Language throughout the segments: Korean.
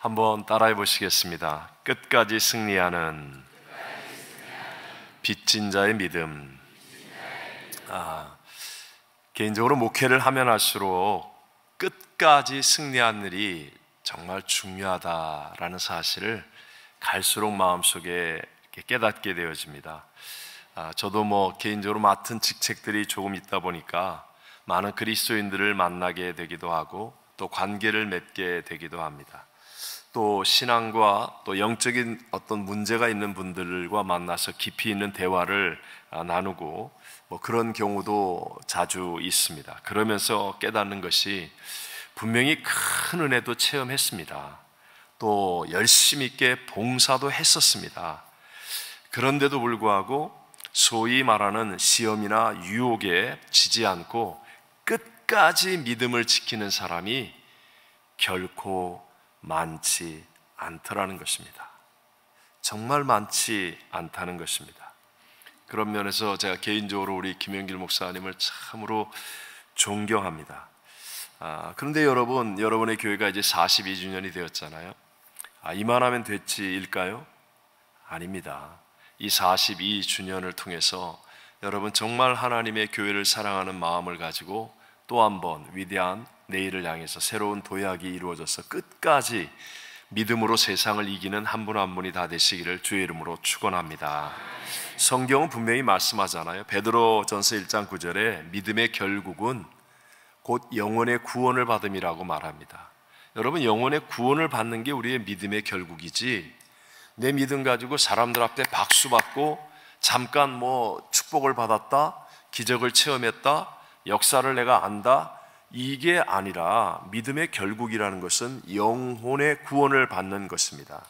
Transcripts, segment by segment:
한번 따라해 보시겠습니다. 끝까지 승리하는 빚진 자의 믿음. 개인적으로 목회를 하면 할수록 끝까지 승리하는 일이 정말 중요하다라는 사실을 갈수록 마음속에 이렇게 깨닫게 되어집니다. 저도 개인적으로 맡은 직책들이 조금 있다 보니까 많은 그리스도인들을 만나게 되기도 하고 또 관계를 맺게 되기도 합니다. 또 신앙과 또 영적인 어떤 문제가 있는 분들과 만나서 깊이 있는 대화를 나누고 그런 경우도 자주 있습니다. 그러면서 깨닫는 것이 분명히 큰 은혜도 체험했습니다. 또 열심히 있게 봉사도 했었습니다. 그런데도 불구하고 소위 말하는 시험이나 유혹에 지지 않고 끝까지 믿음을 지키는 사람이 결코 많지 않더라는 것입니다. 정말 많지 않다는 것입니다. 그런 면에서 제가 개인적으로 우리 김영길 목사님을 참으로 존경합니다. 그런데 여러분의 교회가 이제 42주년이 되었잖아요. 이만하면 됐지일까요? 아닙니다. 이 42주년을 통해서 여러분 정말 하나님의 교회를 사랑하는 마음을 가지고 또 한 번 위대한 내일을 향해서 새로운 도약이 이루어져서 끝까지 믿음으로 세상을 이기는 한 분 한 분이 다 되시기를 주의 이름으로 축원합니다. 성경은 분명히 말씀하잖아요. 베드로전서 1장 9절에 믿음의 결국은 곧 영혼의 구원을 받음이라고 말합니다. 여러분, 영혼의 구원을 받는 게 우리의 믿음의 결국이지, 내 믿음 가지고 사람들 앞에 박수 받고 잠깐 축복을 받았다, 기적을 체험했다, 역사를 내가 안다, 이게 아니라 믿음의 결국이라는 것은 영혼의 구원을 받는 것입니다.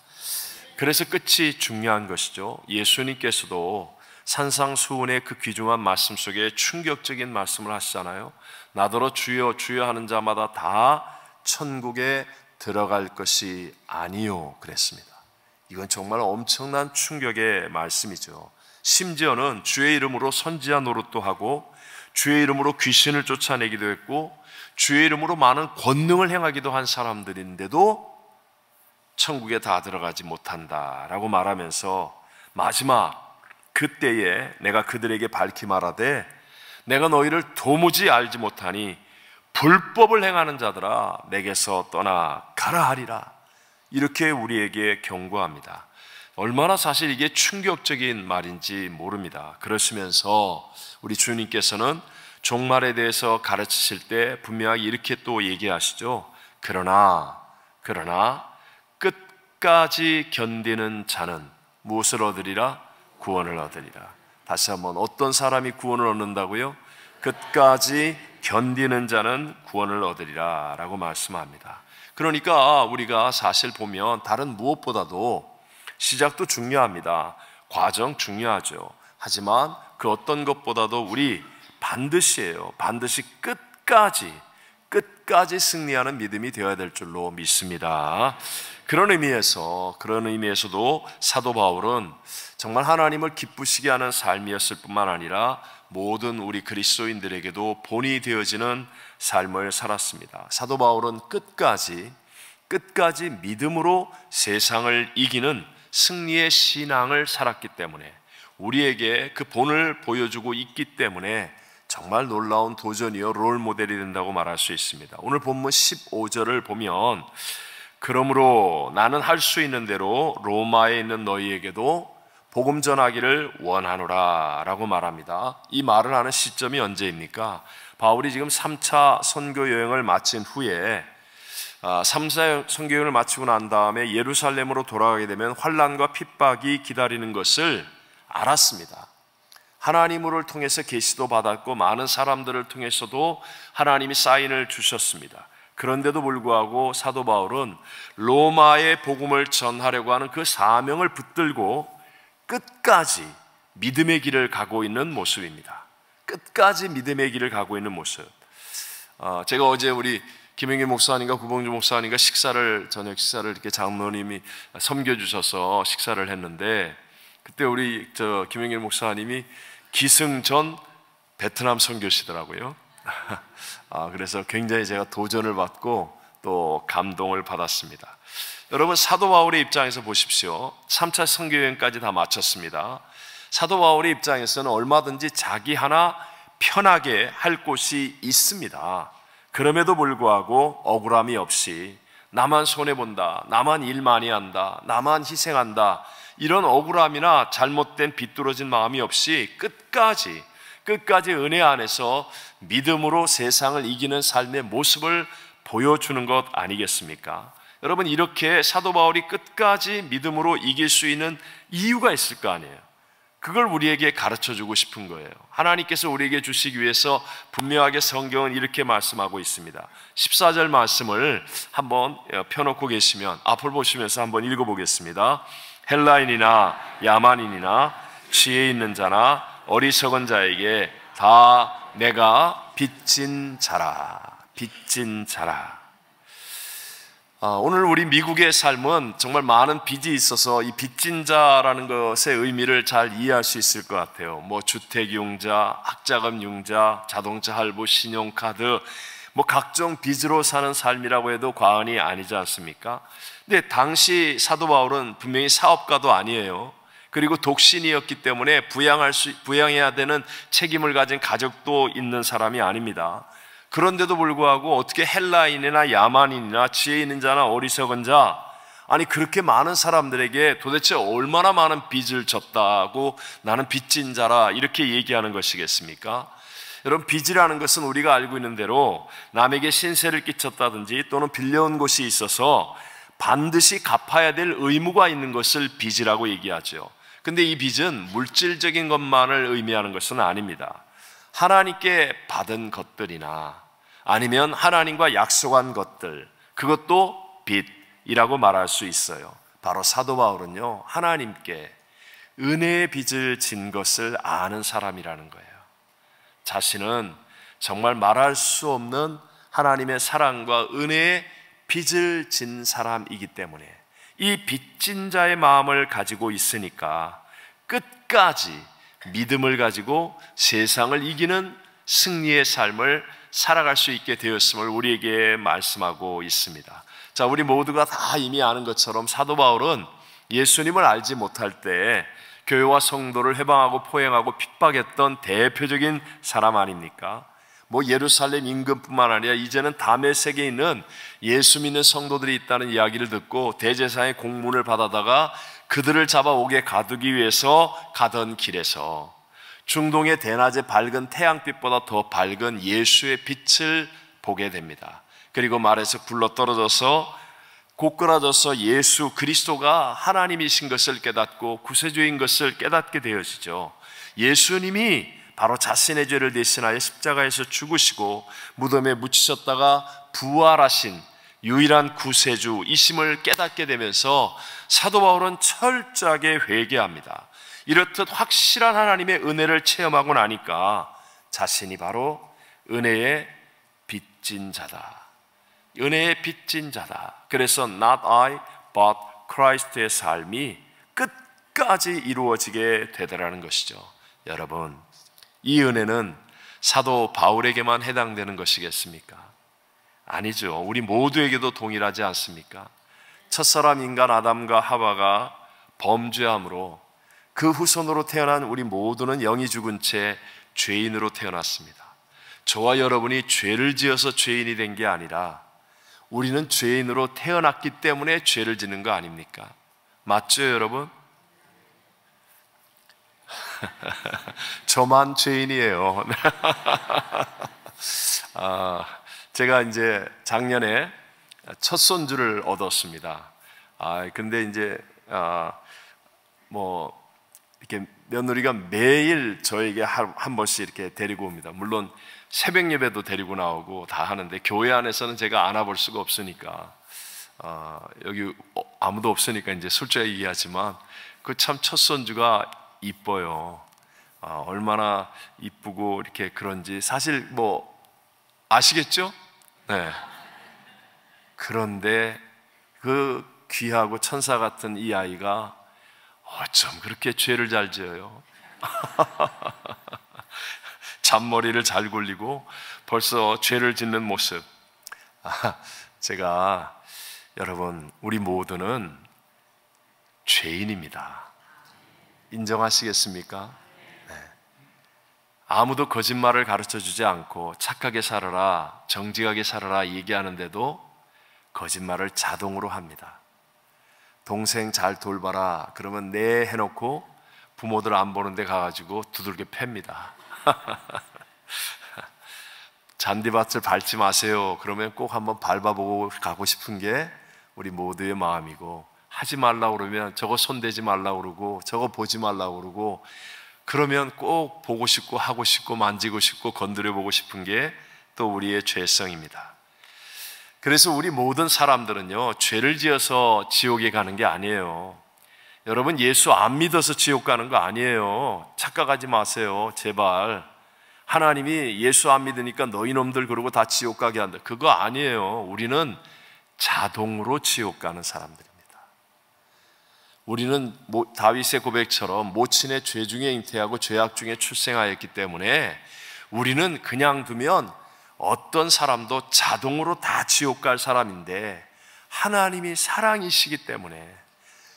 그래서 끝이 중요한 것이죠. 예수님께서도 산상수훈의 그 귀중한 말씀 속에 충격적인 말씀을 하시잖아요. 나더러 주여 주여 하는 자마다 다 천국에 들어갈 것이 아니요 그랬습니다. 이건 정말 엄청난 충격의 말씀이죠. 심지어는 주의 이름으로 선지자 노릇도 하고 주의 이름으로 귀신을 쫓아내기도 했고 주의 이름으로 많은 권능을 행하기도 한 사람들인데도 천국에 다 들어가지 못한다라고 말하면서 마지막 그때에 내가 그들에게 밝히 말하되 내가 너희를 도무지 알지 못하니 불법을 행하는 자들아 내게서 떠나가라 하리라, 이렇게 우리에게 경고합니다. 얼마나 사실 이게 충격적인 말인지 모릅니다. 그러시면서 우리 주님께서는 종말에 대해서 가르치실 때 분명하게 이렇게 또 얘기하시죠. 그러나 끝까지 견디는 자는 무엇을 얻으리라? 구원을 얻으리라. 다시 한번, 어떤 사람이 구원을 얻는다고요? 끝까지 견디는 자는 구원을 얻으리라 라고 말씀합니다. 그러니까 우리가 사실 보면 다른 무엇보다도 시작도 중요합니다. 과정 중요하죠. 하지만 그 어떤 것보다도 우리 반드시 끝까지 승리하는 믿음이 되어야 될 줄로 믿습니다. 그런 의미에서도 사도 바울은 정말 하나님을 기쁘시게 하는 삶이었을 뿐만 아니라 모든 우리 그리스도인들에게도 본이 되어지는 삶을 살았습니다. 사도 바울은 끝까지 믿음으로 세상을 이기는 승리의 신앙을 살았기 때문에, 우리에게 그 본을 보여주고 있기 때문에 정말 놀라운 도전이요 롤모델이 된다고 말할 수 있습니다. 오늘 본문 15절을 보면 그러므로 나는 할 수 있는 대로 로마에 있는 너희에게도 복음 전하기를 원하노라 라고 말합니다. 이 말을 하는 시점이 언제입니까? 바울이 지금 3차 선교 여행을 마친 후에 3차 선교 여행을 마치고 난 다음에 예루살렘으로 돌아가게 되면 환난과 핍박이 기다리는 것을 알았습니다. 하나님을 통해서 계시도 받았고 많은 사람들을 통해서도 하나님이 사인을 주셨습니다. 그런데도 불구하고 사도 바울은 로마의 복음을 전하려고 하는 그 사명을 붙들고 끝까지 믿음의 길을 가고 있는 모습입니다. 끝까지 믿음의 길을 가고 있는 모습. 제가 어제 우리 김영길 목사님과 구봉주 목사님과 저녁 식사를 이렇게 장로님이 섬겨주셔서 식사를 했는데, 그때 우리 김영길 목사님이 기승전 베트남 선교시더라고요. 그래서 굉장히 제가 도전을 받고 또 감동을 받았습니다. 여러분, 사도 바울의 입장에서 보십시오. 3차 선교여행까지 다 마쳤습니다. 사도 바울의 입장에서는 얼마든지 자기 하나 편하게 할 곳이 있습니다. 그럼에도 불구하고 억울함이 없이 나만 손해본다, 나만 일 많이 한다, 나만 희생한다, 이런 억울함이나 잘못된 비뚤어진 마음이 없이 끝까지 은혜 안에서 믿음으로 세상을 이기는 삶의 모습을 보여주는 것 아니겠습니까? 여러분, 이렇게 사도 바울이 끝까지 믿음으로 이길 수 있는 이유가 있을 거 아니에요. 그걸 우리에게 가르쳐주고 싶은 거예요. 하나님께서 우리에게 주시기 위해서 분명하게 성경은 이렇게 말씀하고 있습니다. 14절 말씀을 한번 펴놓고 계시면 앞을 보시면서 한번 읽어보겠습니다. 헬라인이나 야만인이나 지혜 있는 자나 어리석은 자에게 다 내가 빚진 자라. 오늘 우리 미국의 삶은 정말 많은 빚이 있어서 이 빚진 자라는 것의 의미를 잘 이해할 수 있을 것 같아요. 뭐 주택융자, 학자금융자, 자동차 할부, 신용카드, 뭐 각종 빚으로 사는 삶이라고 해도 과언이 아니지 않습니까? 근데 당시 사도 바울은 분명히 사업가도 아니에요. 그리고 독신이었기 때문에 부양해야 되는 책임을 가진 가족도 있는 사람이 아닙니다. 그런데도 불구하고 어떻게 헬라인이나 야만인이나 지혜 있는 자나 어리석은 자, 아니 그렇게 많은 사람들에게 도대체 얼마나 많은 빚을 졌다고 나는 빚진 자라 이렇게 얘기하는 것이겠습니까? 여러분, 빚이라는 것은 우리가 알고 있는 대로 남에게 신세를 끼쳤다든지 또는 빌려온 곳이 있어서 반드시 갚아야 될 의무가 있는 것을 빚이라고 얘기하죠. 근데 이 빚은 물질적인 것만을 의미하는 것은 아닙니다. 하나님께 받은 것들이나 아니면 하나님과 약속한 것들, 그것도 빚이라고 말할 수 있어요. 바로 사도 바울은요, 하나님께 은혜의 빚을 진 것을 아는 사람이라는 거예요. 자신은 정말 말할 수 없는 하나님의 사랑과 은혜의 빚을 진 사람이기 때문에 이 빚진 자의 마음을 가지고 있으니까 끝까지 믿음을 가지고 세상을 이기는 승리의 삶을 살아갈 수 있게 되었음을 우리에게 말씀하고 있습니다. 자, 우리 모두가 다 이미 아는 것처럼 사도 바울은 예수님을 알지 못할 때 교회와 성도를 해방하고 포행하고 핍박했던 대표적인 사람 아닙니까? 뭐 예루살렘 인근뿐만 아니라 이제는 다메섹에 있는 예수 믿는 성도들이 있다는 이야기를 듣고 대제사장의 공문을 받아다가 그들을 잡아오게 가두기 위해서 가던 길에서 중동의 대낮에 밝은 태양빛보다 더 밝은 예수의 빛을 보게 됩니다. 그리고 말에서 굴러떨어져서 고꾸라져서 예수 그리스도가 하나님이신 것을 깨닫고 구세주인 것을 깨닫게 되어지죠. 예수님이 바로 자신의 죄를 대신하여 십자가에서 죽으시고 무덤에 묻히셨다가 부활하신 유일한 구세주이심을 깨닫게 되면서 사도 바울은 철저하게 회개합니다. 이렇듯 확실한 하나님의 은혜를 체험하고 나니까 자신이 바로 은혜의 빚진 자다. 은혜의 빚진 자다. 그래서 not I but Christ의 삶이 끝까지 이루어지게 되더라는 것이죠. 여러분, 이 은혜는 사도 바울에게만 해당되는 것이겠습니까? 아니죠. 우리 모두에게도 동일하지 않습니까? 첫사람 인간 아담과 하와가 범죄함으로 그 후손으로 태어난 우리 모두는 영이 죽은 채 죄인으로 태어났습니다. 저와 여러분이 죄를 지어서 죄인이 된 게 아니라 우리는 죄인으로 태어났기 때문에 죄를 짓는 거 아닙니까? 맞죠, 여러분? 저만 죄인이에요. 제가 이제 작년에 첫 손주를 얻었습니다. 근데 이제 뭐 이렇게 며느리가 매일 저에게 한 번씩 이렇게 데리고 옵니다. 물론 새벽 예배도 데리고 나오고 다 하는데 교회 안에서는 제가 안아볼 수가 없으니까 여기 아무도 없으니까 이제 솔직히 얘기하지만 그 참 첫 손주가 이뻐요. 얼마나 이쁘고 이렇게 그런지 사실 뭐 아시겠죠? 네. 그런데 그 귀하고 천사 같은 이 아이가 어쩜 그렇게 죄를 잘 지어요? 잔머리를 잘 굴리고 벌써 죄를 짓는 모습. 제가 여러분, 우리 모두는 죄인입니다. 인정하시겠습니까? 네. 아무도 거짓말을 가르쳐 주지 않고 착하게 살아라, 정직하게 살아라 얘기하는데도 거짓말을 자동으로 합니다. 동생 잘 돌봐라 그러면 네 해놓고 부모들 안 보는데 가가지고 두들겨 팹니다. 잔디밭을 밟지 마세요 그러면 꼭 한번 밟아보고 가고 싶은 게 우리 모두의 마음이고, 하지 말라고 그러면 저거 손대지 말라고 그러고 저거 보지 말라고 그러고, 그러면 꼭 보고 싶고 하고 싶고 만지고 싶고 건드려 보고 싶은 게 또 우리의 죄성입니다. 그래서 우리 모든 사람들은요, 죄를 지어서 지옥에 가는 게 아니에요. 여러분, 예수 안 믿어서 지옥 가는 거 아니에요. 착각하지 마세요, 제발. 하나님이 예수 안 믿으니까 너희 놈들 그러고 다 지옥 가게 한다, 그거 아니에요. 우리는 자동으로 지옥 가는 사람들입니다. 우리는 다윗의 고백처럼 모친의 죄 중에 잉태하고 죄악 중에 출생하였기 때문에 우리는 그냥 두면 어떤 사람도 자동으로 다 지옥 갈 사람인데, 하나님이 사랑이시기 때문에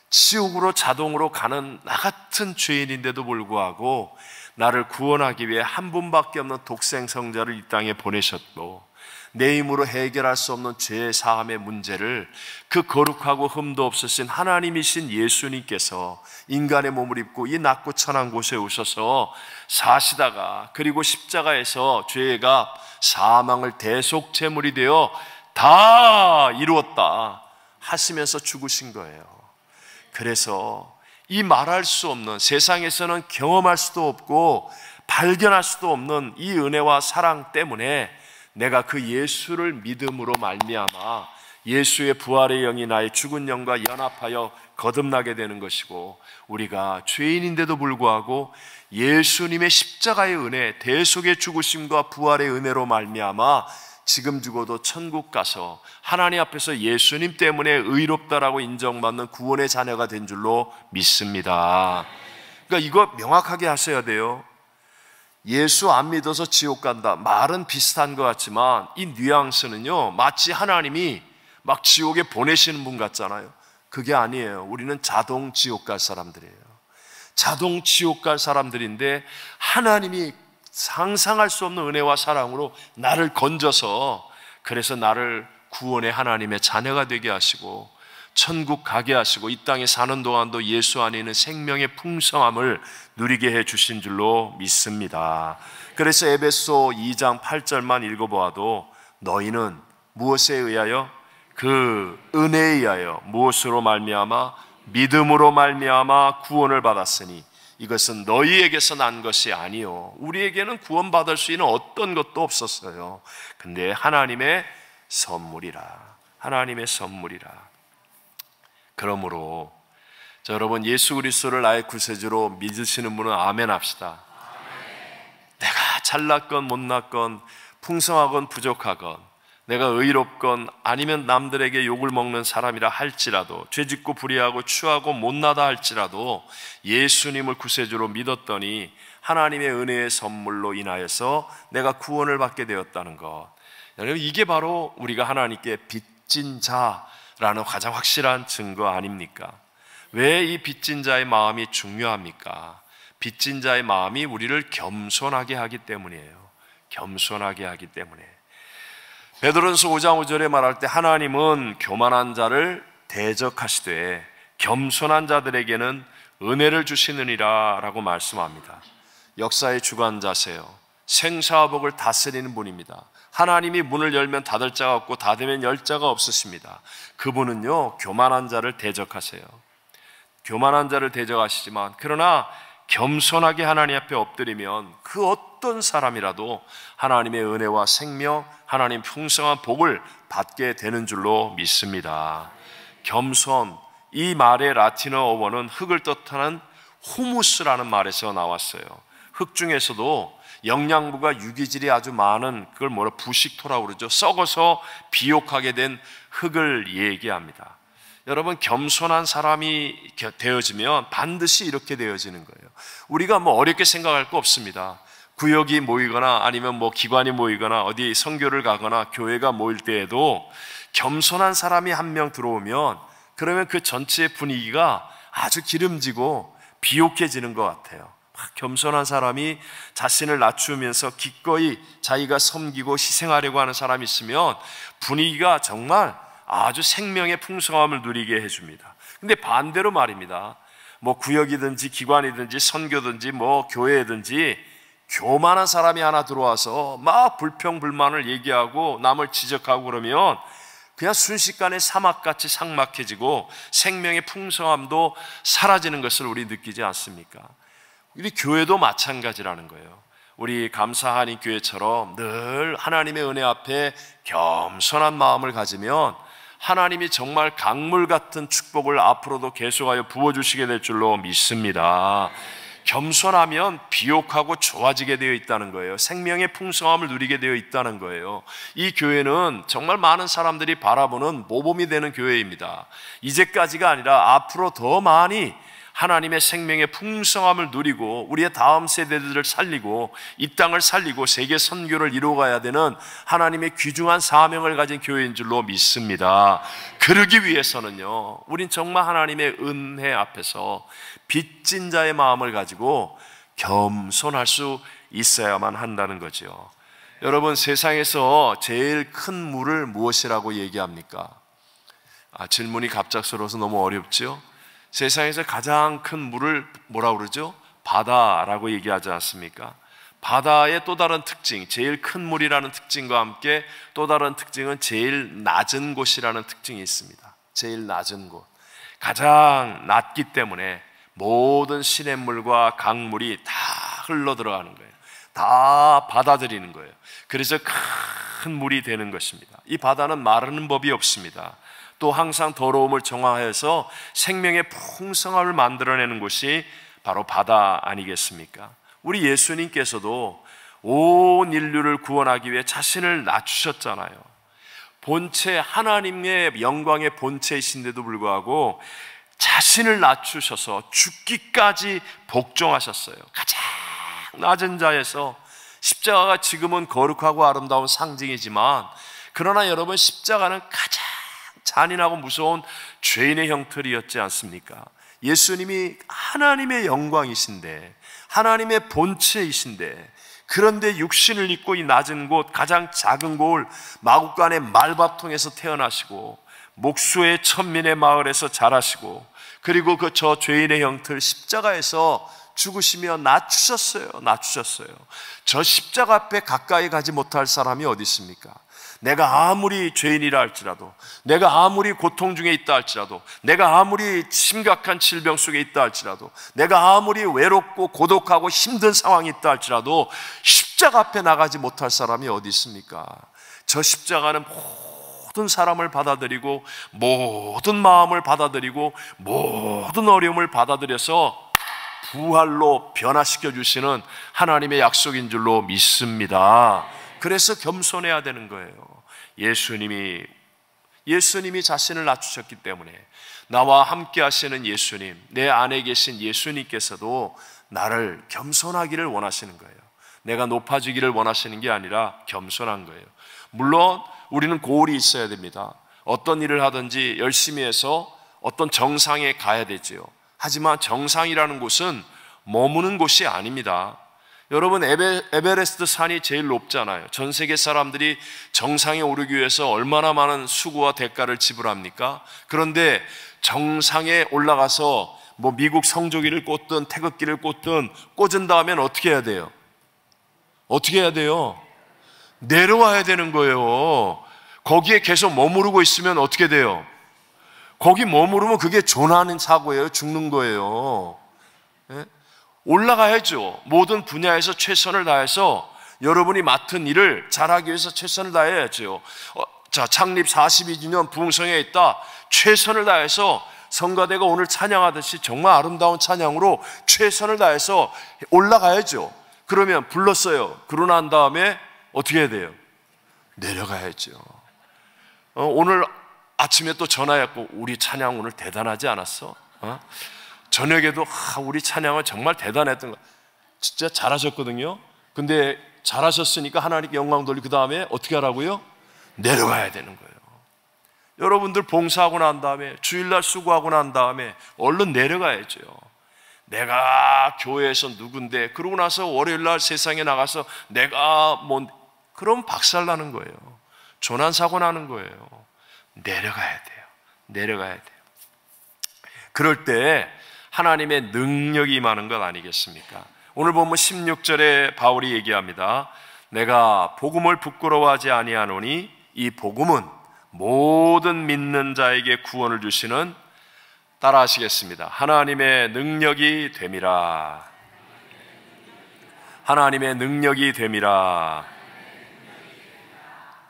지옥으로 자동으로 가는 나 같은 죄인인데도 불구하고 나를 구원하기 위해 한 분밖에 없는 독생 성자를 이 땅에 보내셨고, 내 힘으로 해결할 수 없는 죄 사함의 문제를 그 거룩하고 흠도 없으신 하나님이신 예수님께서 인간의 몸을 입고 이 낮고 천한 곳에 오셔서 사시다가, 그리고 십자가에서 죄의 값 사망을 대속 제물이 되어 다 이루었다 하시면서 죽으신 거예요. 그래서 이 말할 수 없는, 세상에서는 경험할 수도 없고 발견할 수도 없는 이 은혜와 사랑 때문에 내가 그 예수를 믿음으로 말미암아 예수의 부활의 영이 나의 죽은 영과 연합하여 거듭나게 되는 것이고, 우리가 죄인인데도 불구하고 예수님의 십자가의 은혜, 대속의 죽으심과 부활의 은혜로 말미암아 지금 죽어도 천국 가서 하나님 앞에서 예수님 때문에 의롭다라고 인정받는 구원의 자녀가 된 줄로 믿습니다. 그러니까 이거 명확하게 하셔야 돼요. 예수 안 믿어서 지옥 간다, 말은 비슷한 것 같지만 이 뉘앙스는요, 마치 하나님이 막 지옥에 보내시는 분 같잖아요. 그게 아니에요. 우리는 자동 지옥 갈 사람들이에요. 자동 지옥 갈 사람들인데 하나님이 상상할 수 없는 은혜와 사랑으로 나를 건져서, 그래서 나를 구원의 하나님의 자녀가 되게 하시고 천국 가게 하시고 이 땅에 사는 동안도 예수 안에 있는 생명의 풍성함을 누리게 해 주신 줄로 믿습니다. 그래서 에베소 2장 8절만 읽어보아도 너희는 무엇에 의하여? 그 은혜에 의하여 무엇으로 말미암아? 믿음으로 말미암아 구원을 받았으니 이것은 너희에게서 난 것이 아니요, 우리에게는 구원받을 수 있는 어떤 것도 없었어요. 근데 하나님의 선물이라, 하나님의 선물이라. 그러므로 여러분, 예수 그리스도를 나의 구세주로 믿으시는 분은 아멘 합시다. 내가 잘났건 못났건 풍성하건 부족하건, 내가 의롭건 아니면 남들에게 욕을 먹는 사람이라 할지라도, 죄짓고 불의하고 추하고 못나다 할지라도 예수님을 구세주로 믿었더니 하나님의 은혜의 선물로 인하여서 내가 구원을 받게 되었다는 것. 여러분, 이게 바로 우리가 하나님께 빚진 자라는 가장 확실한 증거 아닙니까? 왜 이 빚진 자의 마음이 중요합니까? 빚진 자의 마음이 우리를 겸손하게 하기 때문이에요. 겸손하게 하기 때문에. 베드로전서 5장 5절에 말할 때 하나님은 교만한 자를 대적하시되 겸손한 자들에게는 은혜를 주시느니라 라고 말씀합니다. 역사의 주관자세요. 생사화복을 다스리는 분입니다. 하나님이 문을 열면 닫을 자가 없고 닫으면 열 자가 없으십니다. 그분은요, 교만한 자를 대적하세요. 교만한 자를 대적하시지만, 그러나 겸손하게 하나님 앞에 엎드리면 그 어떤 사람이라도 하나님의 은혜와 생명, 하나님 풍성한 복을 받게 되는 줄로 믿습니다. 겸손, 이 말의 라틴어 어원은 흙을 뜻하는 후무스라는 말에서 나왔어요. 흙 중에서도 영양분과 유기질이 아주 많은, 그걸 부식토라고 그러죠. 썩어서 비옥하게 된 흙을 얘기합니다. 여러분, 겸손한 사람이 되어지면 반드시 이렇게 되어지는 거예요. 우리가 어렵게 생각할 거 없습니다. 구역이 모이거나 아니면 기관이 모이거나 어디 선교를 가거나 교회가 모일 때에도 겸손한 사람이 한 명 들어오면 그러면 그 전체의 분위기가 아주 기름지고 비옥해지는 것 같아요. 겸손한 사람이 자신을 낮추면서 기꺼이 자기가 섬기고 희생하려고 하는 사람이 있으면 분위기가 정말 아주 생명의 풍성함을 누리게 해줍니다. 근데 반대로 말입니다. 뭐 구역이든지 기관이든지 선교든지 뭐 교회든지 교만한 사람이 하나 들어와서 막 불평불만을 얘기하고 남을 지적하고 그러면 그냥 순식간에 사막같이 삭막해지고 생명의 풍성함도 사라지는 것을 우리 느끼지 않습니까? 우리 교회도 마찬가지라는 거예요. 우리 감사하니 교회처럼 늘 하나님의 은혜 앞에 겸손한 마음을 가지면 하나님이 정말 강물 같은 축복을 앞으로도 계속하여 부어주시게 될 줄로 믿습니다. 겸손하면 비옥하고 좋아지게 되어 있다는 거예요. 생명의 풍성함을 누리게 되어 있다는 거예요. 이 교회는 정말 많은 사람들이 바라보는 모범이 되는 교회입니다. 이제까지가 아니라 앞으로 더 많이 하나님의 생명의 풍성함을 누리고 우리의 다음 세대들을 살리고 이 땅을 살리고 세계 선교를 이루어가야 되는 하나님의 귀중한 사명을 가진 교회인 줄로 믿습니다. 그러기 위해서는요, 우린 정말 하나님의 은혜 앞에서 빚진 자의 마음을 가지고 겸손할 수 있어야만 한다는 거죠. 여러분, 세상에서 제일 큰 물을 무엇이라고 얘기합니까? 질문이 갑작스러워서 너무 어렵죠? 세상에서 가장 큰 물을 뭐라고 그러죠? 바다라고 얘기하지 않습니까? 바다의 또 다른 특징, 제일 큰 물이라는 특징과 함께 또 다른 특징은 제일 낮은 곳이라는 특징이 있습니다. 제일 낮은 곳, 가장 낮기 때문에 모든 시냇물과 강물이 다 흘러 들어가는 거예요. 다 받아들이는 거예요. 그래서 큰 물이 되는 것입니다. 이 바다는 마르는 법이 없습니다. 또 항상 더러움을 정화해서 생명의 풍성함을 만들어내는 곳이 바로 바다 아니겠습니까? 우리 예수님께서도 온 인류를 구원하기 위해 자신을 낮추셨잖아요. 본체, 하나님의 영광의 본체이신데도 불구하고 자신을 낮추셔서 죽기까지 복종하셨어요. 가장 낮은 자에서, 십자가가 지금은 거룩하고 아름다운 상징이지만 그러나 여러분, 십자가는 가장 잔인하고 무서운 죄인의 형틀이었지 않습니까? 예수님이 하나님의 영광이신데, 하나님의 본체이신데, 그런데 육신을 입고 이 낮은 곳, 가장 작은 곳, 마구간의 말밥통에서 태어나시고 목수의 천민의 마을에서 자라시고, 그리고 그 저 죄인의 형틀 십자가에서 죽으시며 낮추셨어요. 저 십자가 앞에 가까이 가지 못할 사람이 어디 있습니까? 내가 아무리 죄인이라 할지라도, 내가 아무리 고통 중에 있다 할지라도, 내가 아무리 심각한 질병 속에 있다 할지라도, 내가 아무리 외롭고 고독하고 힘든 상황이 있다 할지라도 십자가 앞에 나가지 못할 사람이 어디 있습니까? 저 십자가는 모든 사람을 받아들이고 모든 마음을 받아들이고 모든 어려움을 받아들여서 부활로 변화시켜 주시는 하나님의 약속인 줄로 믿습니다. 그래서 겸손해야 되는 거예요. 예수님이 자신을 낮추셨기 때문에 나와 함께 하시는 예수님, 내 안에 계신 예수님께서도 나를 겸손하기를 원하시는 거예요. 내가 높아지기를 원하시는 게 아니라 겸손한 거예요. 물론 우리는 고울이 있어야 됩니다. 어떤 일을 하든지 열심히 해서 어떤 정상에 가야 되지요. 하지만 정상이라는 곳은 머무는 곳이 아닙니다. 여러분, 에베레스트 산이 제일 높잖아요. 전 세계 사람들이 정상에 오르기 위해서 얼마나 많은 수고와 대가를 지불합니까? 그런데 정상에 올라가서 뭐 미국 성조기를 꽂든 태극기를 꽂든 꽂은 다음엔 어떻게 해야 돼요? 내려와야 되는 거예요. 거기에 계속 머무르고 있으면 어떻게 돼요? 거기 머무르면 그게 조난인 사고예요. 죽는 거예요. 예? 올라가야죠. 모든 분야에서 최선을 다해서 여러분이 맡은 일을 잘하기 위해서 최선을 다해야죠. 창립 42주년 부흥성에 있다. 최선을 다해서 성가대가 오늘 찬양하듯이 정말 아름다운 찬양으로 최선을 다해서 올라가야죠. 그러면 불렀어요. 그러고 난 다음에 어떻게 해야 돼요? 내려가야죠. 오늘 아침에 또 전화했고, 우리 찬양 오늘 대단하지 않았어? 저녁에도 우리 찬양은 정말 대단했던 거, 진짜 잘하셨거든요. 근데 잘하셨으니까 하나님께 영광 돌리고 그 다음에 어떻게 하라고요? 내려가야 되는 거예요. 여러분들 봉사하고 난 다음에, 주일날 수고하고 난 다음에 얼른 내려가야죠. 내가 교회에서 누군데, 그러고 나서 월요일날 세상에 나가서 내가 그럼 박살나는 거예요. 조난사고 나는 거예요. 내려가야 돼요. 내려가야 돼요. 그럴 때 하나님의 능력이 임하는 것 아니겠습니까? 오늘 보면 16절에 바울이 얘기합니다. 내가 복음을 부끄러워하지 아니하노니 이 복음은 모든 믿는 자에게 구원을 주시는, 따라 하시겠습니다. 하나님의 능력이 됨이라. 하나님의 능력이 됨이라.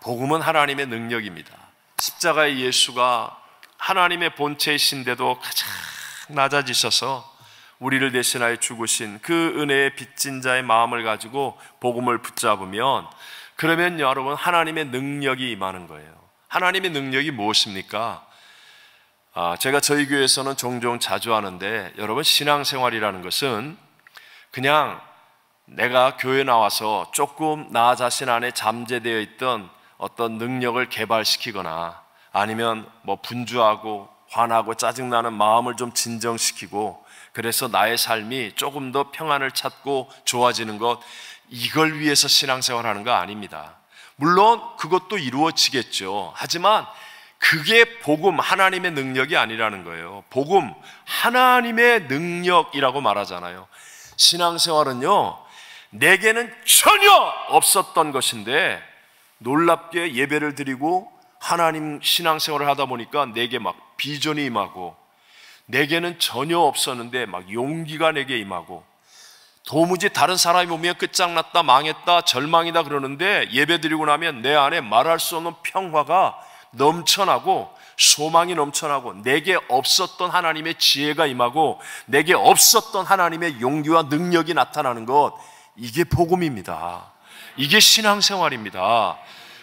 복음은 하나님의 능력입니다. 십자가의 예수가 하나님의 본체이신데도 가장 낮아지셔서 우리를 대신하여 죽으신 그 은혜의 빚진 자의 마음을 가지고 복음을 붙잡으면, 그러면 여러분 하나님의 능력이 임하는 거예요. 하나님의 능력이 무엇입니까? 제가 저희 교회에서는 종종 자주 하는데, 여러분 신앙생활이라는 것은 그냥 내가 교회 나와서 조금 나 자신 안에 잠재되어 있던 어떤 능력을 개발시키거나, 아니면 분주하고 화나고 짜증나는 마음을 좀 진정시키고, 그래서 나의 삶이 조금 더 평안을 찾고 좋아지는 것, 이걸 위해서 신앙생활하는 거 아닙니다. 물론 그것도 이루어지겠죠. 하지만 그게 복음, 하나님의 능력이 아니라는 거예요. 복음, 하나님의 능력이라고 말하잖아요. 신앙생활은요, 내게는 전혀 없었던 것인데 놀랍게 예배를 드리고 하나님 신앙생활을 하다 보니까 내게 막 비전이 임하고, 내게는 전혀 없었는데 막 용기가 내게 임하고, 도무지 다른 사람이 보면 끝장났다, 망했다, 절망이다 그러는데 예배 드리고 나면 내 안에 말할 수 없는 평화가 넘쳐나고 소망이 넘쳐나고, 내게 없었던 하나님의 지혜가 임하고 내게 없었던 하나님의 용기와 능력이 나타나는 것, 이게 복음입니다. 이게 신앙생활입니다.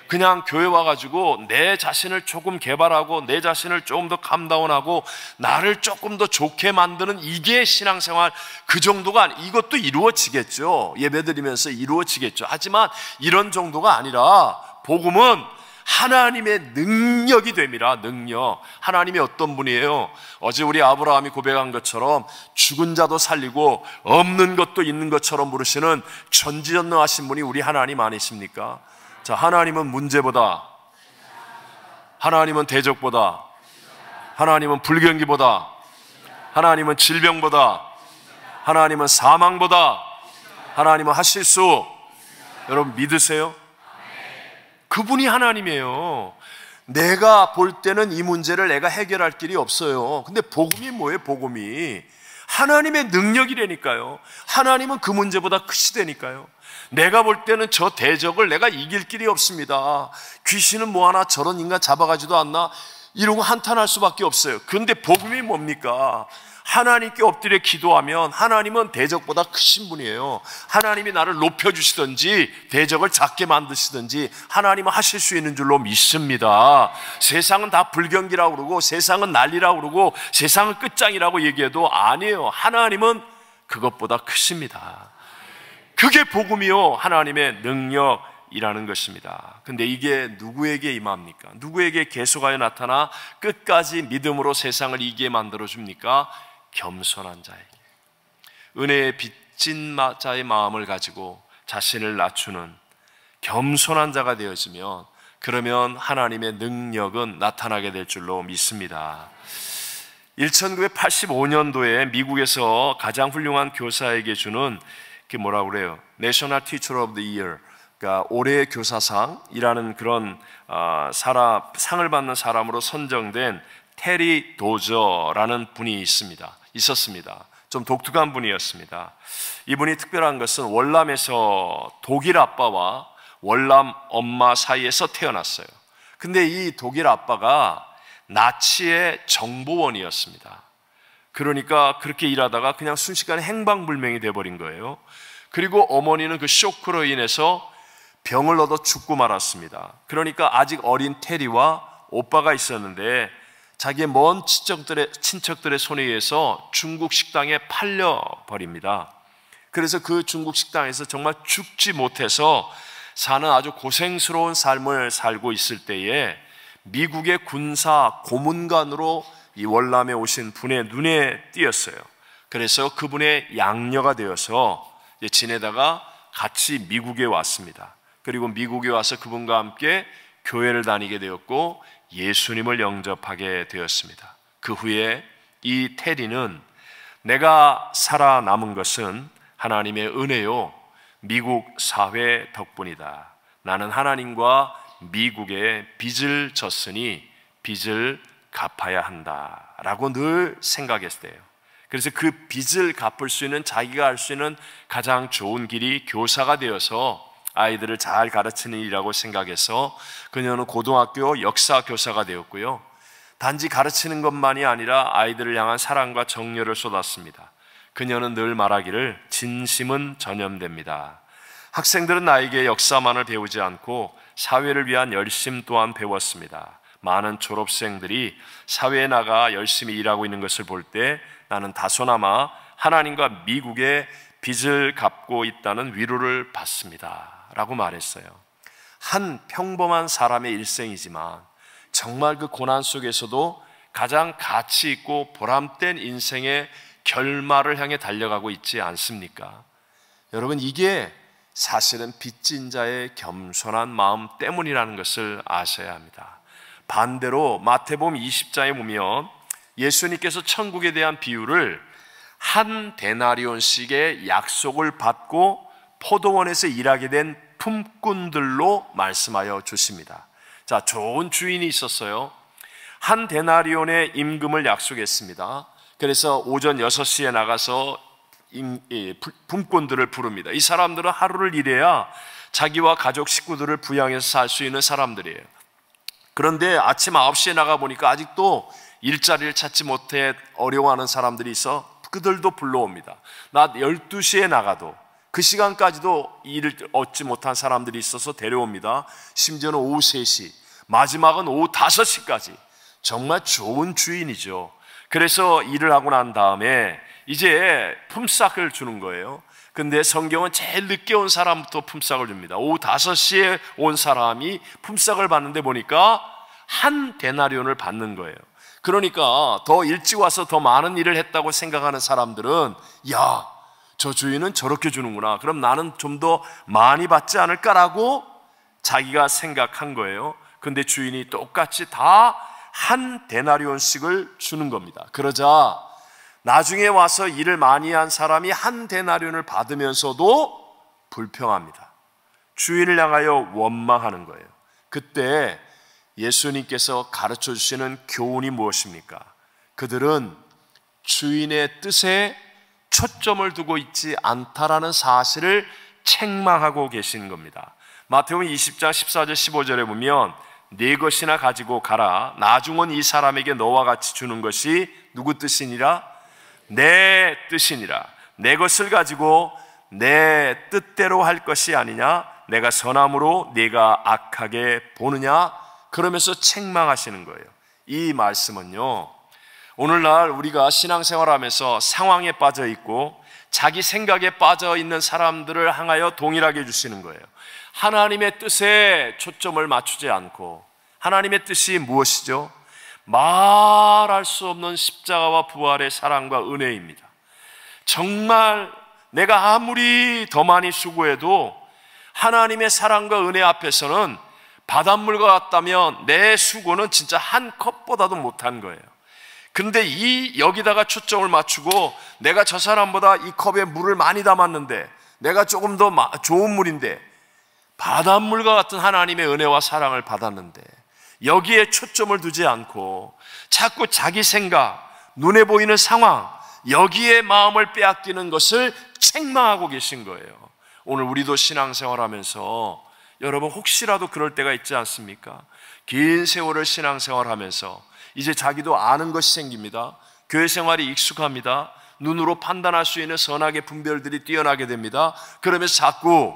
그냥 교회 와가지고 내 자신을 조금 개발하고 내 자신을 조금 더 감다운하고 나를 조금 더 좋게 만드는, 이게 신앙생활, 그 정도가 이것도 이루어지겠죠. 예배드리면서 이루어지겠죠. 하지만 이런 정도가 아니라 복음은 하나님의 능력이 됩니다. 능력. 하나님이 어떤 분이에요? 어제 우리 아브라함이 고백한 것처럼 죽은 자도 살리고 없는 것도 있는 것처럼 부르시는 전지전능하신 분이 우리 하나님 아니십니까? 자, 하나님은 문제보다, 하나님은 대적보다, 하나님은 불경기보다, 하나님은 질병보다, 하나님은 사망보다, 하나님은 하실 수, 여러분 믿으세요? 그분이 하나님이에요. 내가 볼 때는 이 문제를 내가 해결할 길이 없어요. 근데 복음이 뭐예요? 복음이 하나님의 능력이라니까요. 하나님은 그 문제보다 크시다니까요. 내가 볼 때는 저 대적을 내가 이길 길이 없습니다. 귀신은 뭐하나 저런 인간 잡아가지도 않나, 이러고 한탄할 수밖에 없어요. 그런데 복음이 뭡니까? 하나님께 엎드려 기도하면 하나님은 대적보다 크신 분이에요. 하나님이 나를 높여주시든지 대적을 작게 만드시든지 하나님은 하실 수 있는 줄로 믿습니다. 세상은 다 불경기라고 그러고 세상은 난리라고 그러고 세상은 끝장이라고 얘기해도 아니에요. 하나님은 그것보다 크십니다. 그게 복음이요, 하나님의 능력이라는 것입니다. 근데 이게 누구에게 임합니까? 누구에게 계속하여 나타나 끝까지 믿음으로 세상을 이기게 만들어줍니까? 겸손한 자에게, 은혜의 빚진 자의 마음을 가지고 자신을 낮추는 겸손한 자가 되어지면, 그러면 하나님의 능력은 나타나게 될 줄로 믿습니다. 1985년도에 미국에서 가장 훌륭한 교사에게 주는 그 뭐라고 그래요? National Teacher of the Year, 그러니까 올해의 교사상이라는 그런 상을 받는 사람으로 선정된 테리 도저라는 분이 있었습니다. 좀 독특한 분이었습니다. 이분이 특별한 것은 월남에서 독일 아빠와 월남 엄마 사이에서 태어났어요. 근데 이 독일 아빠가 나치의 정보원이었습니다. 그러니까 그렇게 일하다가 그냥 순식간에 행방불명이 돼버린 거예요. 그리고 어머니는 그 쇼크로 인해서 병을 얻어 죽고 말았습니다. 그러니까 아직 어린 테리와 오빠가 있었는데 자기의 먼 친척들의 손에 의해서 중국 식당에 팔려버립니다. 그래서 그 중국 식당에서 정말 죽지 못해서 사는 아주 고생스러운 삶을 살고 있을 때에 미국의 군사 고문관으로 이 월남에 오신 분의 눈에 띄었어요. 그래서 그분의 양녀가 되어서 지내다가 같이 미국에 왔습니다. 그리고 미국에 와서 그분과 함께 교회를 다니게 되었고 예수님을 영접하게 되었습니다. 그 후에 이 테리는 내가 살아남은 것은 하나님의 은혜요 미국 사회 덕분이다. 나는 하나님과 미국의 빚을 졌으니 빚을 갚아야 한다라고 늘 생각했대요. 그래서 그 빚을 갚을 수 있는, 자기가 할 수 있는 가장 좋은 길이 교사가 되어서 아이들을 잘 가르치는 일이라고 생각해서 그녀는 고등학교 역사 교사가 되었고요. 단지 가르치는 것만이 아니라 아이들을 향한 사랑과 정열을 쏟았습니다. 그녀는 늘 말하기를 진심은 전염됩니다. 학생들은 나에게 역사만을 배우지 않고 사회를 위한 열심 또한 배웠습니다. 많은 졸업생들이 사회에 나가 열심히 일하고 있는 것을 볼 때 나는 다소나마 하나님과 미국의 빚을 갚고 있다는 위로를 받습니다 라고 말했어요. 한 평범한 사람의 일생이지만 정말 그 고난 속에서도 가장 가치 있고 보람된 인생의 결말을 향해 달려가고 있지 않습니까? 여러분, 이게 사실은 빚진 자의 겸손한 마음 때문이라는 것을 아셔야 합니다. 반대로 마태복음 20장에 보면 예수님께서 천국에 대한 비유를 한 데나리온씩의 약속을 받고 포도원에서 일하게 된 품꾼들로 말씀하여 주십니다. 자, 좋은 주인이 있었어요. 한 데나리온의 임금을 약속했습니다. 그래서 오전 6시에 나가서 품꾼들을 부릅니다. 이 사람들은 하루를 일해야 자기와 가족 식구들을 부양해서 살 수 있는 사람들이에요. 그런데 아침 9시에 나가보니까 아직도 일자리를 찾지 못해 어려워하는 사람들이 있어 그들도 불러옵니다. 낮 12시에 나가도 그 시간까지도 일을 얻지 못한 사람들이 있어서 데려옵니다. 심지어는 오후 3시, 마지막은 오후 5시까지. 정말 좋은 주인이죠. 그래서 일을 하고 난 다음에 이제 품삯을 주는 거예요. 근데 성경은 제일 늦게 온 사람부터 품삯을 줍니다. 오후 5시에 온 사람이 품삯을 받는데 보니까 한 데나리온을 받는 거예요. 그러니까 더 일찍 와서 더 많은 일을 했다고 생각하는 사람들은 야, 저 주인은 저렇게 주는구나. 그럼 나는 좀 더 많이 받지 않을까라고 자기가 생각한 거예요. 근데 주인이 똑같이 다 한 데나리온씩을 주는 겁니다. 그러자 나중에 와서 일을 많이 한 사람이 한 데나리온을 받으면서도 불평합니다. 주인을 향하여 원망하는 거예요. 그때 예수님께서 가르쳐 주시는 교훈이 무엇입니까? 그들은 주인의 뜻에 초점을 두고 있지 않다라는 사실을 책망하고 계신 겁니다. 마태복음 20장 14절 15절에 보면 네 것이나 가지고 가라. 나중은 이 사람에게 너와 같이 주는 것이 누구 뜻이니라? 내 뜻이니라. 내 것을 가지고 내 뜻대로 할 것이 아니냐? 내가 선함으로 네가 악하게 보느냐? 그러면서 책망하시는 거예요. 이 말씀은요, 오늘날 우리가 신앙생활하면서 상황에 빠져 있고 자기 생각에 빠져 있는 사람들을 향하여 동일하게 해주시는 거예요. 하나님의 뜻에 초점을 맞추지 않고, 하나님의 뜻이 무엇이죠? 말할 수 없는 십자가와 부활의 사랑과 은혜입니다. 정말 내가 아무리 더 많이 수고해도 하나님의 사랑과 은혜 앞에서는 바닷물과 같다면 내 수고는 진짜 한 컵보다도 못한 거예요. 근데 여기다가 초점을 맞추고 내가 저 사람보다 이 컵에 물을 많이 담았는데 내가 조금 더 좋은 물인데 바닷물과 같은 하나님의 은혜와 사랑을 받았는데 여기에 초점을 두지 않고 자꾸 자기 생각, 눈에 보이는 상황, 여기에 마음을 빼앗기는 것을 책망하고 계신 거예요. 오늘 우리도 신앙생활하면서 여러분 혹시라도 그럴 때가 있지 않습니까? 긴 세월을 신앙생활하면서 이제 자기도 아는 것이 생깁니다. 교회 생활이 익숙합니다. 눈으로 판단할 수 있는 선악의 분별들이 뛰어나게 됩니다. 그러면서 자꾸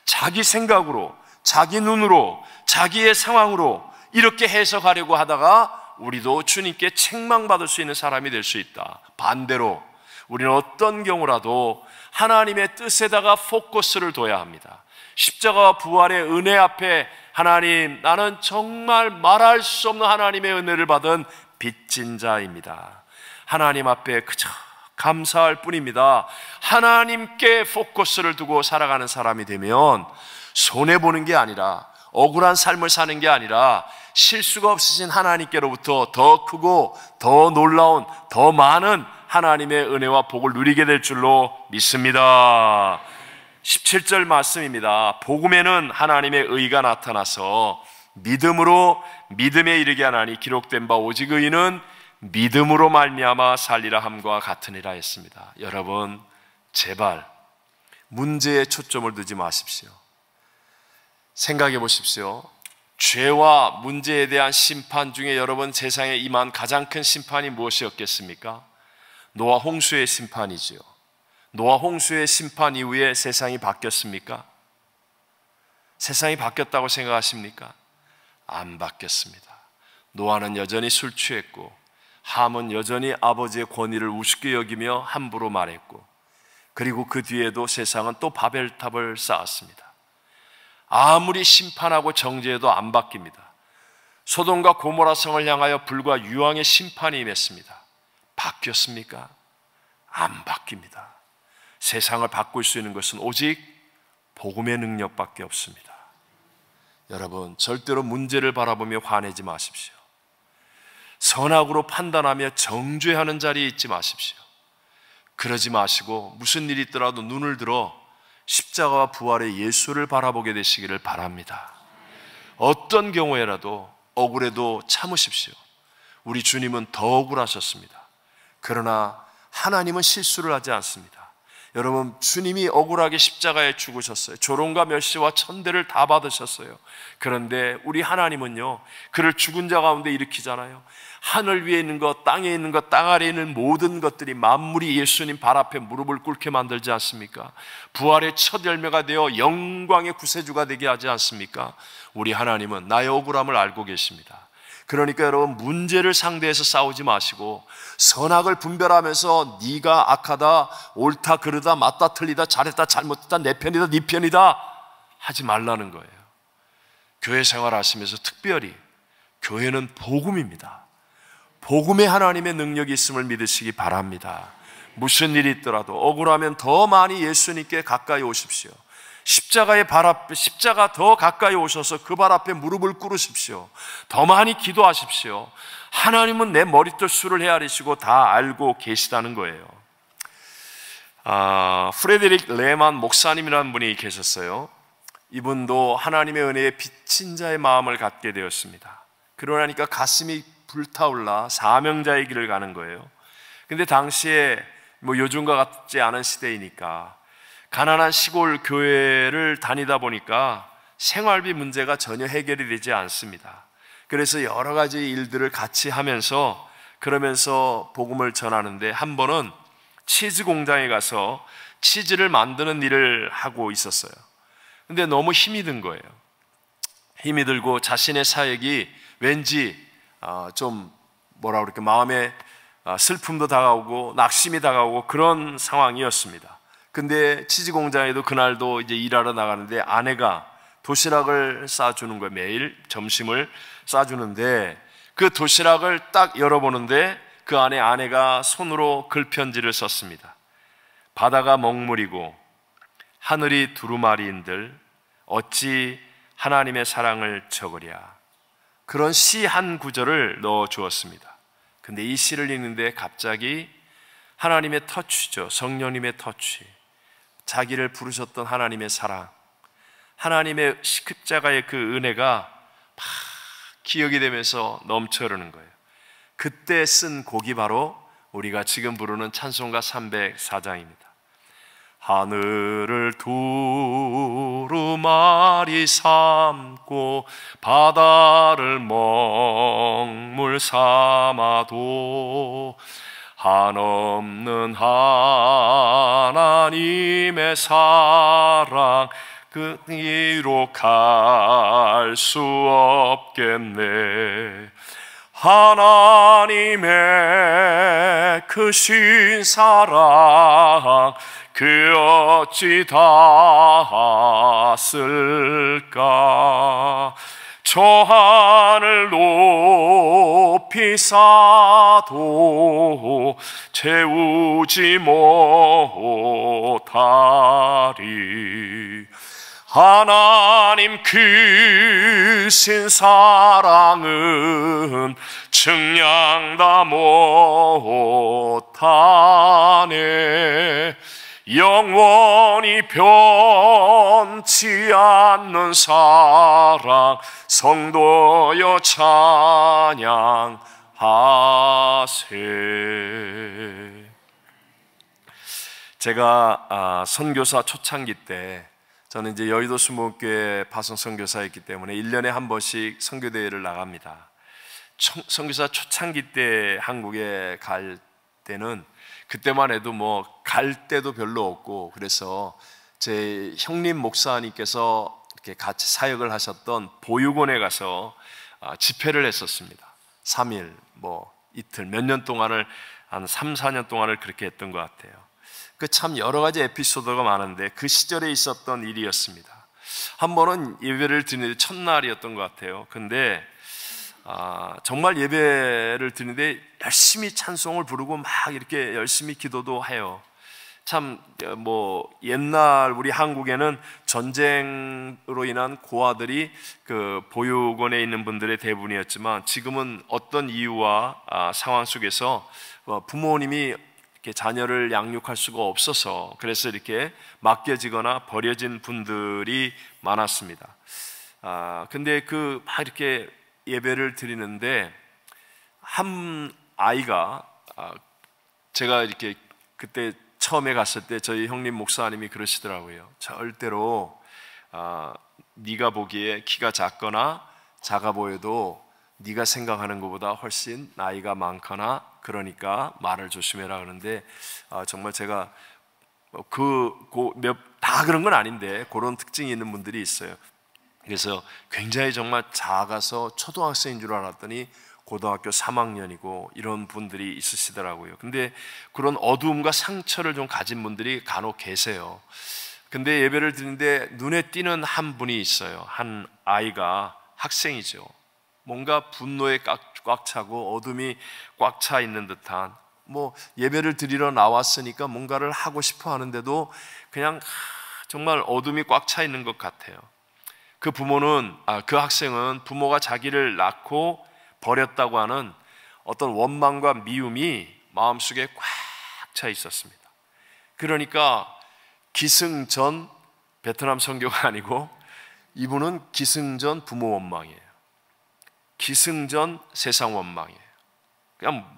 자기 생각으로, 자기 눈으로, 자기의 상황으로 이렇게 해석하려고 하다가 우리도 주님께 책망받을 수 있는 사람이 될 수 있다. 반대로 우리는 어떤 경우라도 하나님의 뜻에다가 포커스를 둬야 합니다. 십자가와 부활의 은혜 앞에 하나님, 나는 정말 말할 수 없는 하나님의 은혜를 받은 빚진 자입니다. 하나님 앞에 그저 감사할 뿐입니다. 하나님께 포커스를 두고 살아가는 사람이 되면 손해보는 게 아니라, 억울한 삶을 사는 게 아니라 실수가 없으신 하나님께로부터 더 크고 더 놀라운, 더 많은 하나님의 은혜와 복을 누리게 될 줄로 믿습니다. 17절 말씀입니다. 복음에는 하나님의 의가 나타나서 믿음으로 믿음에 이르게 하나니 기록된 바 오직 의인은 믿음으로 말미암아 살리라 함과 같으니라 했습니다. 여러분, 제발 문제에 초점을 두지 마십시오. 생각해 보십시오. 죄와 문제에 대한 심판 중에 여러분, 세상에 임한 가장 큰 심판이 무엇이었겠습니까? 노아 홍수의 심판이지요. 노아 홍수의 심판 이후에 세상이 바뀌었습니까? 세상이 바뀌었다고 생각하십니까? 안 바뀌었습니다. 노아는 여전히 술 취했고, 함은 여전히 아버지의 권위를 우습게 여기며 함부로 말했고, 그리고 그 뒤에도 세상은 또 바벨탑을 쌓았습니다. 아무리 심판하고 정죄해도 안 바뀝니다. 소돔과 고모라 성을 향하여 불과 유황의 심판이 임했습니다. 바뀌었습니까? 안 바뀝니다. 세상을 바꿀 수 있는 것은 오직 복음의 능력밖에 없습니다. 여러분, 절대로 문제를 바라보며 화내지 마십시오. 선악으로 판단하며 정죄하는 자리에 있지 마십시오. 그러지 마시고 무슨 일이 있더라도 눈을 들어 십자가와 부활의 예수를 바라보게 되시기를 바랍니다. 어떤 경우에라도 억울해도 참으십시오. 우리 주님은 더 억울하셨습니다. 그러나 하나님은 실수를 하지 않습니다. 여러분, 주님이 억울하게 십자가에 죽으셨어요. 조롱과 멸시와 천대를 다 받으셨어요. 그런데 우리 하나님은요, 그를 죽은 자 가운데 일으키잖아요. 하늘 위에 있는 것, 땅에 있는 것, 땅 아래에 있는 모든 것들이 만물이 예수님 발 앞에 무릎을 꿇게 만들지 않습니까? 부활의 첫 열매가 되어 영광의 구세주가 되게 하지 않습니까? 우리 하나님은 나의 억울함을 알고 계십니다. 그러니까 여러분, 문제를 상대해서 싸우지 마시고 선악을 분별하면서 네가 악하다, 옳다, 그르다, 맞다, 틀리다, 잘했다, 잘못했다, 내 편이다, 네 편이다 하지 말라는 거예요. 교회 생활하시면서 특별히 교회는 복음입니다. 복음에 하나님의 능력이 있음을 믿으시기 바랍니다. 무슨 일이 있더라도 억울하면 더 많이 예수님께 가까이 오십시오. 십자가의 발 앞에, 십자가 더 가까이 오셔서 그 발 앞에 무릎을 꿇으십시오. 더 많이 기도하십시오. 하나님은 내 머릿돌 수를 헤아리시고 다 알고 계시다는 거예요. 프레데릭 레만 목사님이라는 분이 계셨어요. 이분도 하나님의 은혜에 빚진 자의 마음을 갖게 되었습니다. 그러나니까 가슴이 불타올라 사명자의 길을 가는 거예요. 근데 당시에 요즘과 같지 않은 시대이니까 가난한 시골 교회를 다니다 보니까 생활비 문제가 전혀 해결이 되지 않습니다. 그래서 여러 가지 일들을 같이 하면서 그러면서 복음을 전하는데, 한 번은 치즈 공장에 가서 치즈를 만드는 일을 하고 있었어요. 근데 너무 힘이 든 거예요. 힘이 들고 자신의 사역이 왠지 좀 뭐라 그럴까, 마음에 슬픔도 다가오고 낙심이 다가오고 그런 상황이었습니다. 근데 치즈 공장에도 그날도 이제 일하러 나가는데 아내가 도시락을 싸주는 거예요. 매일 점심을 싸주는데 그 도시락을 딱 열어보는데 그 안에 아내가 손으로 글편지를 썼습니다. 바다가 먹물이고 하늘이 두루마리인들 어찌 하나님의 사랑을 적으랴. 그런 시 한 구절을 넣어 주었습니다. 근데 이 시를 읽는데 갑자기 하나님의 터치죠. 성령님의 터치, 자기를 부르셨던 하나님의 사랑, 하나님의 십자가의 그 은혜가 막 기억이 되면서 넘쳐 흐르는 거예요. 그때 쓴 곡이 바로 우리가 지금 부르는 찬송가 304장입니다. 하늘을 두루마리 삼고 바다를 먹물 삼아도 한없는 하나님의 사랑 그 이룩할 수 없겠네. 하나님의 크신 사랑 그 어찌 닿았을까. 저 하늘 높이 사도 채우지 못하리. 하나님 크신 사랑은 측량 다 못하네. 영원히 변치 않는 사랑 성도여 찬양하세. 제가 선교사 초창기 때, 저는 이제 여의도 수목교회 파송 선교사였기 때문에 1년에 한 번씩 선교대회를 나갑니다. 선교사 초창기 때 한국에 갈 때는 그때만 해도 뭐 갈 데도 별로 없고, 그래서 제 형님 목사님께서 이렇게 같이 사역을 하셨던 보육원에 가서 집회를 했었습니다. 3일, 뭐 이틀, 몇 년 동안을, 한 3, 4년 동안을 그렇게 했던 것 같아요. 그 참 여러 가지 에피소드가 많은데 그 시절에 있었던 일이었습니다. 한 번은 예배를 드리는 첫날이었던 것 같아요. 근데 정말 예배를 드리는데 열심히 찬송을 부르고 막 이렇게 열심히 기도도 해요. 참 뭐 옛날 우리 한국에는 전쟁으로 인한 고아들이 그 보육원에 있는 분들의 대부분이었지만, 지금은 어떤 이유와 상황 속에서 부모님이 이렇게 자녀를 양육할 수가 없어서 그래서 이렇게 맡겨지거나 버려진 분들이 많았습니다. 근데 그 막 이렇게 예배를 드리는데 한 아이가, 제가 이렇게 그때 처음에 갔을 때 저희 형님 목사님이 그러시더라고요. 절대로 네가 보기에 키가 작거나 작아 보여도 네가 생각하는 것보다 훨씬 나이가 많거나 그러니까 말을 조심해라 그러는데, 정말 제가 다 그런 건 아닌데 그런 특징이 있는 분들이 있어요. 그래서 굉장히 정말 작아서 초등학생인 줄 알았더니 고등학교 3학년이고 이런 분들이 있으시더라고요. 근데 그런 어두움과 상처를 좀 가진 분들이 간혹 계세요. 근데 예배를 드리는데 눈에 띄는 한 분이 있어요. 한 아이가, 학생이죠. 뭔가 분노에 꽉 차고 어둠이 꽉 차 있는 듯한, 뭐 예배를 드리러 나왔으니까 뭔가를 하고 싶어 하는데도 그냥 정말 어둠이 꽉 차 있는 것 같아요. 그 학생은 부모가 자기를 낳고 버렸다고 하는 어떤 원망과 미움이 마음속에 꽉 차 있었습니다. 그러니까 기승전 베트남 선교가 아니고 이분은 기승전 부모 원망이에요. 기승전 세상 원망이에요. 그냥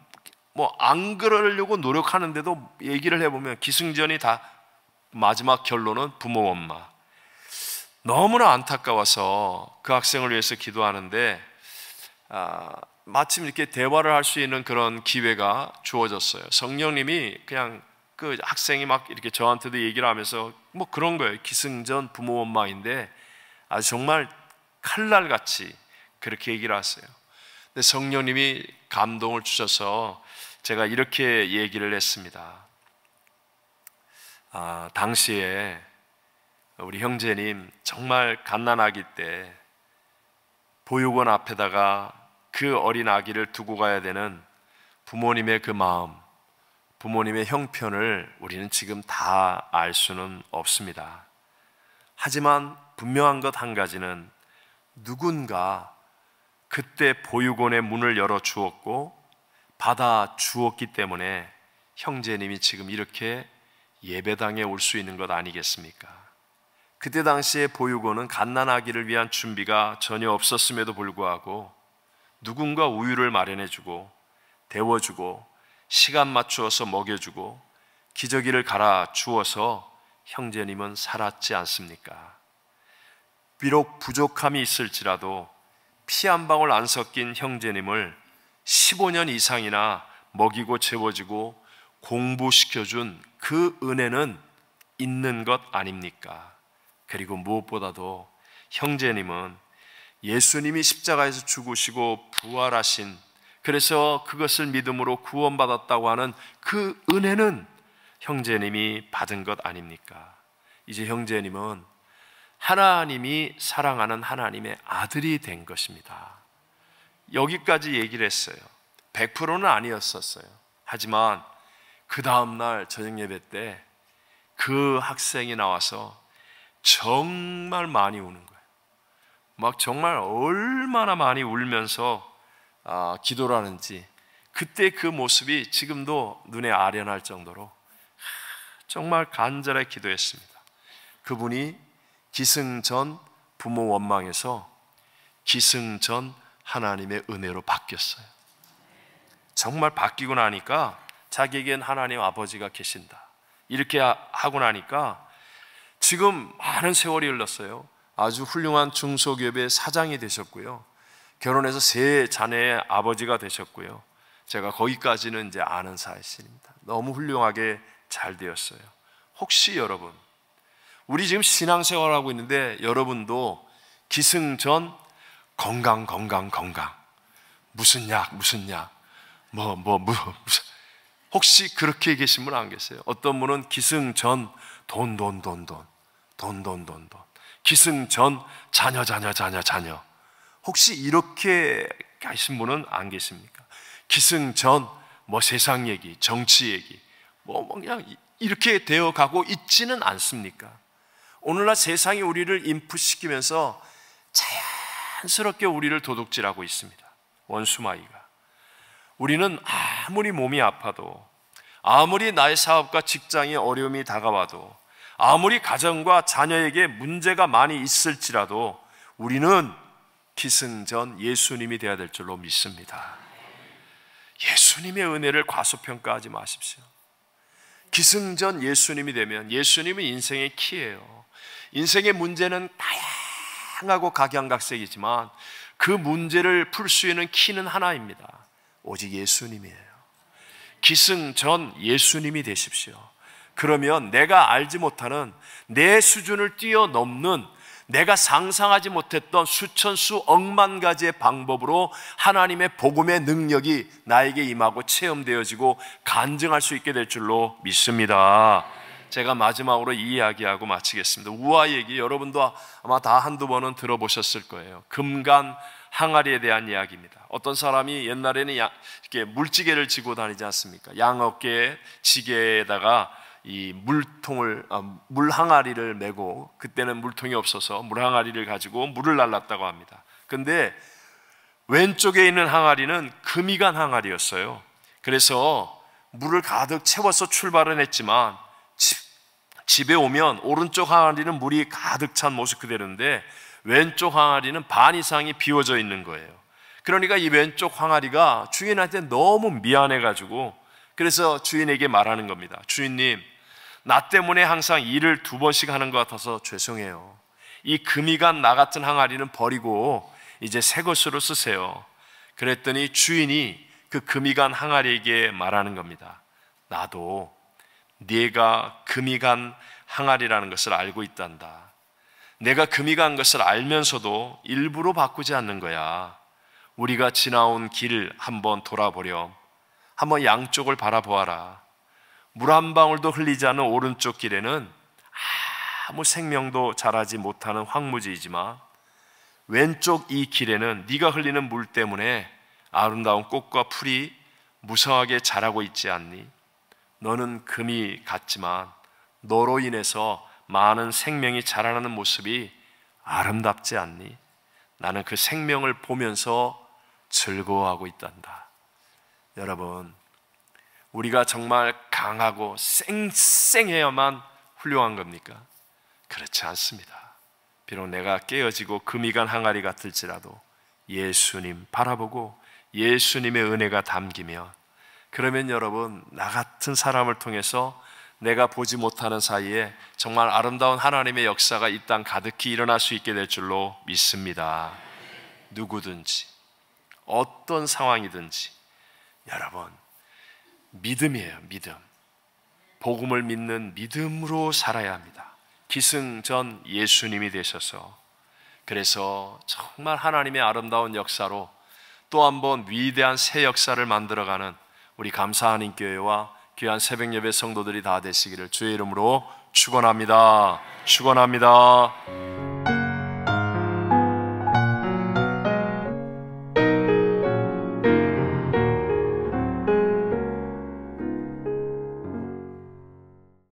뭐 안 그러려고 노력하는데도 얘기를 해보면 기승전이 다 마지막 결론은 부모 원망. 너무나 안타까워서 그 학생을 위해서 기도하는데 마침 이렇게 대화를 할 수 있는 그런 기회가 주어졌어요. 성령님이 그냥 그 학생이 막 이렇게 저한테도 얘기를 하면서 뭐 그런 거예요. 기승전 부모 원망인데 아주 정말 칼날같이 그렇게 얘기를 하세요. 근데 성령님이 감동을 주셔서 제가 이렇게 얘기를 했습니다. 당시에 우리 형제님 정말 갓난아기 때 보육원 앞에다가 그 어린 아기를 두고 가야 되는 부모님의 그 마음, 부모님의 형편을 우리는 지금 다 알 수는 없습니다. 하지만 분명한 것 한 가지는 누군가 그때 보육원의 문을 열어 주었고 받아 주었기 때문에 형제님이 지금 이렇게 예배당에 올 수 있는 것 아니겠습니까? 그때 당시에 보육원은 갓난아기를 위한 준비가 전혀 없었음에도 불구하고 누군가 우유를 마련해주고 데워주고 시간 맞추어서 먹여주고 기저귀를 갈아 주어서 형제님은 살았지 않습니까? 비록 부족함이 있을지라도 피 한 방울 안 섞인 형제님을 15년 이상이나 먹이고 재워주고 공부시켜준 그 은혜는 있는 것 아닙니까? 그리고 무엇보다도 형제님은 예수님이 십자가에서 죽으시고 부활하신 그래서 그것을 믿음으로 구원받았다고 하는 그 은혜는 형제님이 받은 것 아닙니까? 이제 형제님은 하나님이 사랑하는 하나님의 아들이 된 것입니다. 여기까지 얘기를 했어요. 100%는 아니었었어요. 하지만 그 다음날 저녁 예배 때 그 학생이 나와서 정말 많이 우는 거예요. 막 정말 얼마나 많이 울면서 기도를 하는지, 그때 그 모습이 지금도 눈에 아련할 정도로 정말 간절히 기도했습니다. 그분이 기승전 부모 원망에서 기승전 하나님의 은혜로 바뀌었어요. 정말 바뀌고 나니까 자기에겐 하나님 아버지가 계신다, 이렇게 하고 나니까 지금 많은 세월이 흘렀어요. 아주 훌륭한 중소기업의 사장이 되셨고요, 결혼해서 3 자녀의 아버지가 되셨고요. 제가 거기까지는 이제 아는 사실입니다. 너무 훌륭하게 잘 되었어요. 혹시 여러분, 우리 지금 신앙생활하고 있는데 여러분도 기승전 건강 무슨 약 무슨 혹시 그렇게 계신 분 안 계세요? 어떤 분은 기승전 돈 기승전 자녀 혹시 이렇게 가신 분은 안 계십니까? 기승전 세상 얘기, 정치 얘기 그냥 이렇게 되어 가고 있지는 않습니까? 오늘날 세상이 우리를 인풋시키면서 자연스럽게 우리를 도둑질하고 있습니다. 원수마귀가. 우리는 아무리 몸이 아파도, 아무리 나의 사업과 직장에 어려움이 다가와도, 아무리 가정과 자녀에게 문제가 많이 있을지라도 우리는 기승전 예수님이 되어야 될 줄로 믿습니다. 예수님의 은혜를 과소평가하지 마십시오. 기승전 예수님이 되면, 예수님은 인생의 키예요. 인생의 문제는 다양하고 각양각색이지만 그 문제를 풀 수 있는 키는 하나입니다. 오직 예수님이에요. 기승전 예수님이 되십시오. 그러면 내가 알지 못하는, 내 수준을 뛰어넘는, 내가 상상하지 못했던 수천 수억만 가지의 방법으로 하나님의 복음의 능력이 나에게 임하고 체험되어지고 간증할 수 있게 될 줄로 믿습니다. 제가 마지막으로 이 이야기하고 마치겠습니다. 우화 얘기 여러분도 아마 다 한두 번은 들어보셨을 거예요. 금간 항아리에 대한 이야기입니다. 어떤 사람이 옛날에는 이렇게 물지개를 지고 다니지 않습니까? 양 어깨에 지게에다가 이 물 항아리를 메고, 그때는 물통이 없어서 물 항아리를 가지고 물을 날랐다고 합니다. 근데 왼쪽에 있는 항아리는 금이 간 항아리였어요. 그래서 물을 가득 채워서 출발은 했지만 집에 오면 오른쪽 항아리는 물이 가득 찬 모습 그대로인데 왼쪽 항아리는 반 이상이 비워져 있는 거예요. 그러니까 이 왼쪽 항아리가 주인한테 너무 미안해가지고, 그래서 주인에게 말하는 겁니다. 주인님, 나 때문에 항상 일을 2번씩 하는 것 같아서 죄송해요. 이 금이 간 나 같은 항아리는 버리고 이제 새 것으로 쓰세요. 그랬더니 주인이 그 금이 간 항아리에게 말하는 겁니다. 나도 네가 금이 간 항아리라는 것을 알고 있단다. 내가 금이 간 것을 알면서도 일부러 바꾸지 않는 거야. 우리가 지나온 길 한번 돌아보렴. 한번 양쪽을 바라보아라. 물 한 방울도 흘리지 않은 오른쪽 길에는 아무 생명도 자라지 못하는 황무지이지만 왼쪽 이 길에는 네가 흘리는 물 때문에 아름다운 꽃과 풀이 무성하게 자라고 있지 않니? 너는 금이 같지만 너로 인해서 많은 생명이 자라나는 모습이 아름답지 않니? 나는 그 생명을 보면서 즐거워하고 있단다. 여러분, 우리가 정말 강하고 쌩쌩해야만 훌륭한 겁니까? 그렇지 않습니다. 비록 내가 깨어지고 금이 간 항아리 같을지라도 예수님 바라보고 예수님의 은혜가 담기면, 그러면 여러분, 나 같은 사람을 통해서 내가 보지 못하는 사이에 정말 아름다운 하나님의 역사가 이 땅 가득히 일어날 수 있게 될 줄로 믿습니다. 누구든지 어떤 상황이든지 여러분, 믿음이에요. 믿음. 복음을 믿는 믿음으로 살아야 합니다. 기승전 예수님이 되셔서, 그래서 정말 하나님의 아름다운 역사로 또 한 번 위대한 새 역사를 만들어가는 우리 감사하는 교회와 귀한 새벽 예배 성도들이 다 되시기를 주의 이름으로 축원합니다. 축원합니다.